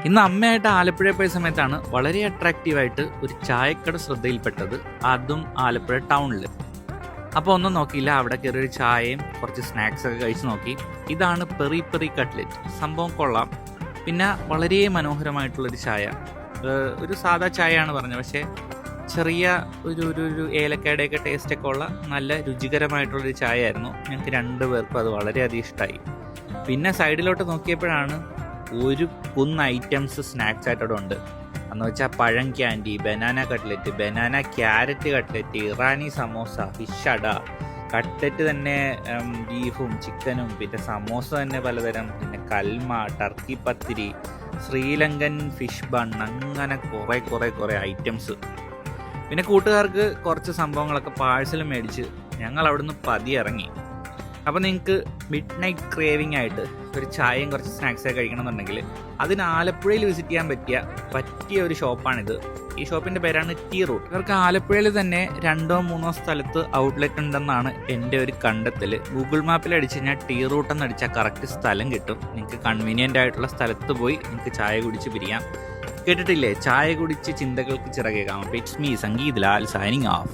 ഇന്ന് അമ്മയായിട്ട് ആലപ്പുഴ പോയ സമയത്താണ് വളരെ അട്രാക്റ്റീവായിട്ട് ഒരു ചായക്കട ശ്രദ്ധയിൽപ്പെട്ടത്, അതും ആലപ്പുഴ ടൗണിൽ. അപ്പോൾ ഒന്നും നോക്കിയില്ല, അവിടെ കയറി ഒരു ചായയും കുറച്ച് സ്നാക്സ് ഒക്കെ കഴിച്ച് നോക്കി. ഇതാണ് പെറി പെറി കട്ട്ലറ്റ്. സംഭവം കൊള്ളാം. പിന്നെ വളരെ മനോഹരമായിട്ടുള്ളൊരു ചായ. ഒരു സാധാ ചായയാണ് പറഞ്ഞത്, പക്ഷേ ചെറിയ ഒരു ഏലക്കയുടെയൊക്കെ ടേസ്റ്റൊക്കെ ഉള്ള നല്ല രുചികരമായിട്ടുള്ളൊരു ചായ ആയിരുന്നു. ഞങ്ങൾക്ക് രണ്ടുപേർക്കും അത് വളരെയധികം ഇഷ്ടമായി. പിന്നെ സൈഡിലോട്ട് നോക്കിയപ്പോഴാണ് ഒരു ഐറ്റംസ് സ്നാക്സ് ആയിട്ട് അവിടെ ഉണ്ട്. എന്ന് വെച്ചാൽ പഴം candy, banana cutlet, banana carrot cutlet, Irani samosa, fish അട, കട്ട്ലറ്റ് തന്നെ ബീഫും ചിക്കനും, പിന്നെ സമോസ തന്നെ പലതരം, പിന്നെ കൽമ, ടർക്കി പത്തിരി, ശ്രീലങ്കൻ ഫിഷ് ബൺ, അങ്ങനെ കുറേ ഐറ്റംസ്. പിന്നെ കൂട്ടുകാർക്ക് കുറച്ച് സംഭവങ്ങളൊക്കെ പാഴ്സൽ മേടിച്ച് ഞങ്ങൾ അവിടുന്ന് പതി ഇറങ്ങി. അപ്പോൾ നിങ്ങൾക്ക് മിഡ് നൈറ്റ് ക്രേവിംഗ് ആയിട്ട് ഒരു ചായയും കുറച്ച് സ്നാക്സൊക്കെ കഴിക്കണമെന്നുണ്ടെങ്കിൽ അതിന് ആലപ്പുഴയിൽ വിസിറ്റ് ചെയ്യാൻ പറ്റിയ ഒരു ഷോപ്പാണിത്. ഈ ഷോപ്പിൻ്റെ പേരാണ് ടീ റൂട്ട്. ഇവർക്ക് ആലപ്പുഴയിൽ തന്നെ 2-3 സ്ഥലത്ത് ഔട്ട്ലെറ്റ് ഉണ്ടെന്നാണ് എൻ്റെ ഒരു കണ്ടെത്തൽ. ഗൂഗിൾ മാപ്പിൽ അടിച്ച് കഴിഞ്ഞാൽ ടീ റൂട്ട് എന്നടിച്ചാൽ കറക്റ്റ് സ്ഥലം കിട്ടും. നിങ്ങൾക്ക് കൺവീനിയൻ്റ് ആയിട്ടുള്ള സ്ഥലത്ത് പോയി നിങ്ങൾക്ക് ചായ കുടിച്ച് പിരിയാം. കേട്ടിട്ടില്ലേ, ചായ കുടിച്ച് ചിന്തകൾക്ക് ചിറകേകാം. It's me Sangeeth Lal signing of.